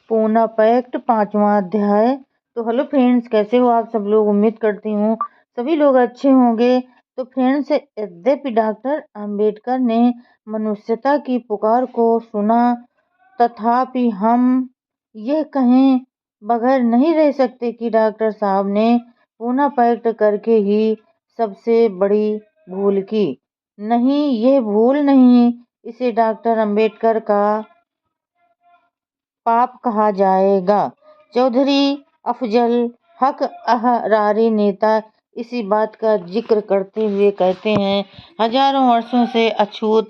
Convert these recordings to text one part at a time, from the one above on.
Poona pact 5वां अध्याय। तो हेलो फ्रेंड्स, कैसे हो आप सब लोग। उम्मीद करती हूँ सभी लोग अच्छे होंगे। तो फ्रेंड्स, यद्यपि डॉक्टर अंबेडकर ने मनुष्यता की पुकार को सुना, तथापि हम यह कहें बगैर नहीं रह सकते कि डॉक्टर साहब ने पूना पैक्ट करके ही सबसे बड़ी भूल की। नहीं, यह भूल नहीं, इसे डॉक्टर अंबेडकर का पाप कहा जाएगा। चौधरी अफजल हक अहरारी नेता इसी बात का जिक्र करते हुए कहते हैं, हजारों वर्षों से अछूत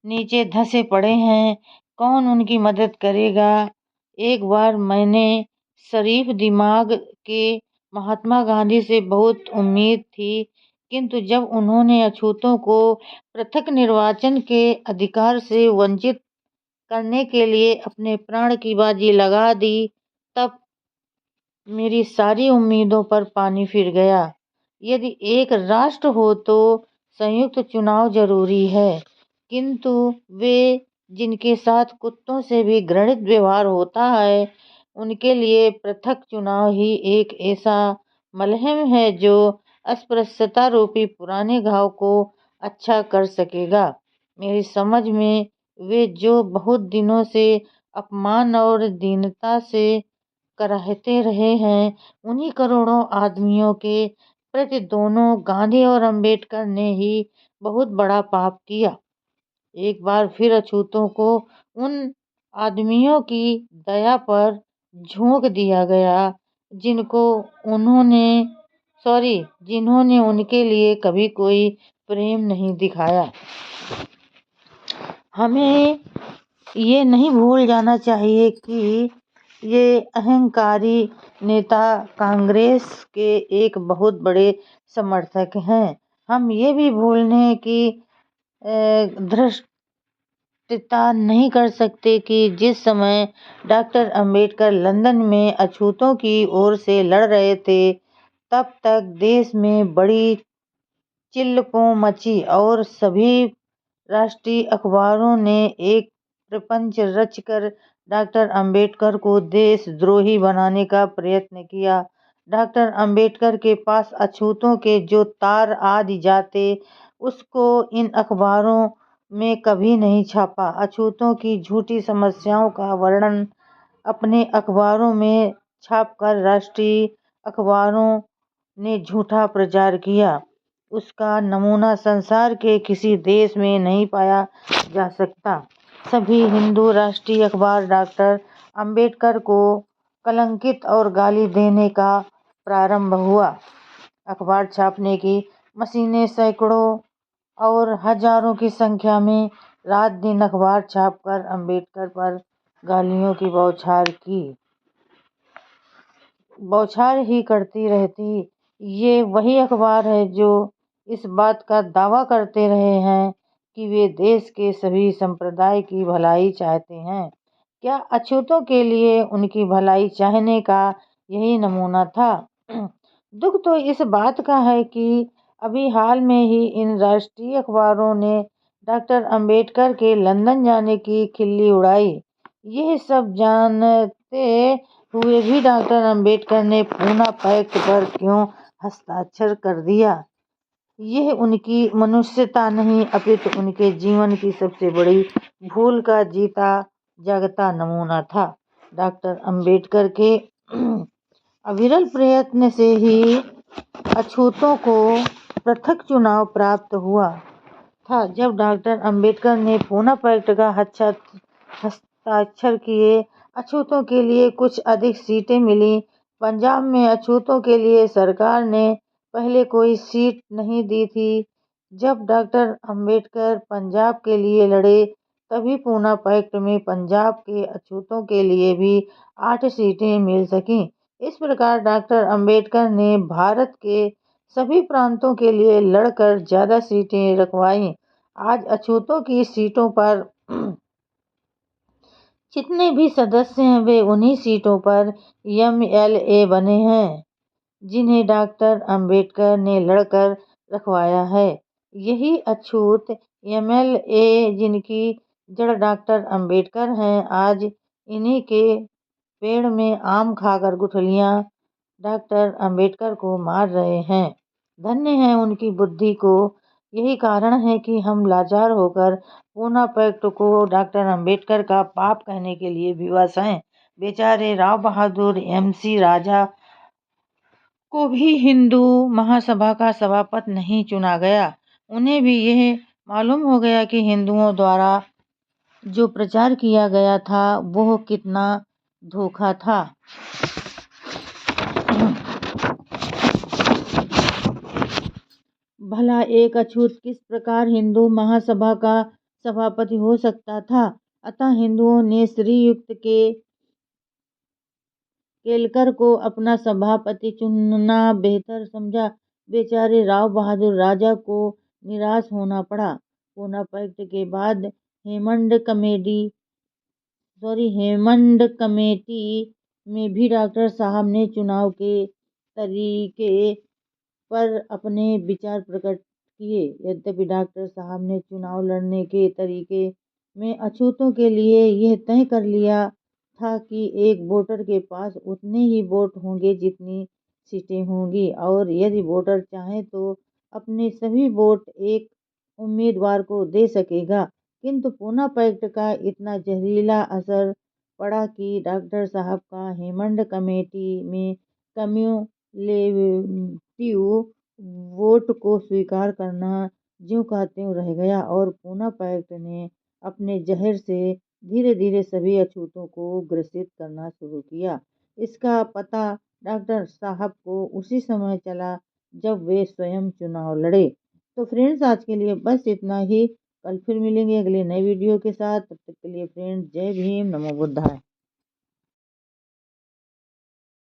नीचे धंसे पड़े हैं, कौन उनकी मदद करेगा। एक बार मैंने शरीफ दिमाग के महात्मा गांधी से बहुत उम्मीद थी, किंतु जब उन्होंने अछूतों को पृथक निर्वाचन के अधिकार से वंचित करने के लिए अपने प्राण की बाजी लगा दी, तब मेरी सारी उम्मीदों पर पानी फिर गया। यदि एक राष्ट्र हो तो संयुक्त चुनाव जरूरी है, किंतु वे जिनके साथ कुत्तों से भी घृणित व्यवहार होता है, उनके लिए पृथक चुनाव ही एक ऐसा मलहम है जो अस्पृश्यता रूपी पुराने घाव को अच्छा कर सकेगा। मेरी समझ में वे जो बहुत दिनों से अपमान और दीनता से कराहते रहे हैं, उन्हीं करोड़ों आदमियों के प्रति दोनों गांधी और अंबेडकर ने ही बहुत बड़ा पाप किया। एक बार फिर अछूतों को उन आदमियों की दया पर झोंक दिया गया जिन्होंने उनके लिए कभी कोई प्रेम नहीं दिखाया। हमें ये नहीं भूल जाना चाहिए कि ये अहंकारी नेता कांग्रेस के एक बहुत बड़े समर्थक हैं। हम ये भी भूलने की धृष्टता नहीं कर सकते कि जिस समय डॉक्टर अंबेडकर लंदन में अछूतों की ओर से लड़ रहे थे, तब तक देश में बड़ी चिल्लपों मची और सभी राष्ट्रीय अखबारों ने एक प्रपंच रचकर डॉक्टर अंबेडकर को देशद्रोही बनाने का प्रयत्न किया। डॉक्टर अंबेडकर के पास अछूतों के जो तार आदि जाते, उसको इन अखबारों में कभी नहीं छापा। अछूतों की झूठी समस्याओं का वर्णन अपने अखबारों में छापकर राष्ट्रीय अखबारों ने झूठा प्रचार किया। उसका नमूना संसार के किसी देश में नहीं पाया जा सकता। सभी हिंदू राष्ट्रीय अखबार डॉक्टर अंबेडकर को कलंकित और गाली देने का प्रारंभ हुआ। अखबार छापने की मशीनें सैकड़ों और हजारों की संख्या में रात दिन अखबार छापकर अंबेडकर पर गालियों की बौछार ही करती रहती। ये वही अखबार है जो इस बात का दावा करते रहे हैं कि वे देश के सभी संप्रदाय की भलाई चाहते हैं। क्या अछूतों के लिए उनकी भलाई चाहने का यही नमूना था? दुख तो इस बात का है कि अभी हाल में ही इन राष्ट्रीय अखबारों ने डॉक्टर अंबेडकर के लंदन जाने की खिल्ली उड़ाई। यह सब जानते हुए भी डॉक्टर अंबेडकर ने पूना पैक्ट पर क्यों हस्ताक्षर कर दिया? यह उनकी मनुष्यता नहीं, अपितु उनके जीवन की सबसे बड़ी भूल का जीता जागता नमूना था। डॉक्टर अंबेडकर के अविरल प्रयत्न से ही अछूतों को पृथक चुनाव प्राप्त हुआ था। जब डॉक्टर अंबेडकर ने पूना पैक्ट का हस्ताक्षर किए, अछूतों के लिए कुछ अधिक सीटें मिली। पंजाब में अछूतों के लिए सरकार ने पहले कोई सीट नहीं दी थी। जब डॉक्टर अंबेडकर पंजाब के लिए लड़े, तभी पूना पैक्ट में पंजाब के अछूतों के लिए भी 8 सीटें मिल सकीं। इस प्रकार डॉक्टर अंबेडकर ने भारत के सभी प्रांतों के लिए लड़कर ज्यादा सीटें रखवाईं। आज अछूतों की सीटों पर जितने भी सदस्य हैं, वे उन्हीं सीटों पर MLA बने हैं जिन्हें डॉक्टर अंबेडकर ने लड़कर रखवाया है। यही अछूत MLA जिनकी जड़ डॉक्टर अंबेडकर हैं, आज इन्हीं के पेड़ में आम खाकर गुठलियां डॉक्टर अंबेडकर को मार रहे हैं। धन्य है उनकी बुद्धि को। यही कारण है कि हम लाचार होकर पूना पैक्ट को डॉक्टर अंबेडकर का पाप कहने के लिए विवश हैं। बेचारे राव बहादुर MC राजा को भी हिंदू महासभा का सभापति नहीं चुना गया। उन्हें भी यह मालूम हो गया कि हिंदुओं द्वारा जो प्रचार किया गया था वह कितना धोखा था। भला एक अछूत किस प्रकार हिंदू महासभा का सभापति हो सकता था। अतः हिंदुओं ने श्रीयुक्त केलकर को अपना सभापति चुनना बेहतर समझा। बेचारे राव बहादुर राजा को निराश होना पड़ा। पूना पैक्ट के बाद हेमंड कमेटी में भी डॉक्टर साहब ने चुनाव के तरीके पर अपने विचार प्रकट किए। यद्यपि डॉक्टर साहब ने चुनाव लड़ने के तरीके में अछूतों के लिए यह तय कर लिया था कि एक वोटर के पास उतने ही वोट होंगे जितनी सीटें होंगी, और यदि वोटर चाहे तो अपने सभी वोट एक उम्मीदवार को दे सकेगा। किंतु पूना पैक्ट का इतना जहरीला असर पड़ा कि डॉक्टर साहब का हेमंड कमेटी में कम्युलेटिव वोट को स्वीकार करना ज्यों का त्यों रह गया, और पूना पैक्ट ने अपने जहर से धीरे धीरे सभी अछूतों को ग्रसित करना शुरू किया। इसका पता डॉक्टर साहब को उसी समय चला जब वे स्वयं चुनाव लड़े। तो फ्रेंड्स, आज के लिए बस इतना ही। कल फिर मिलेंगे अगले नए वीडियो के साथ। तब तक के लिए फ्रेंड्स, जय भीम, नमो बुद्धाय।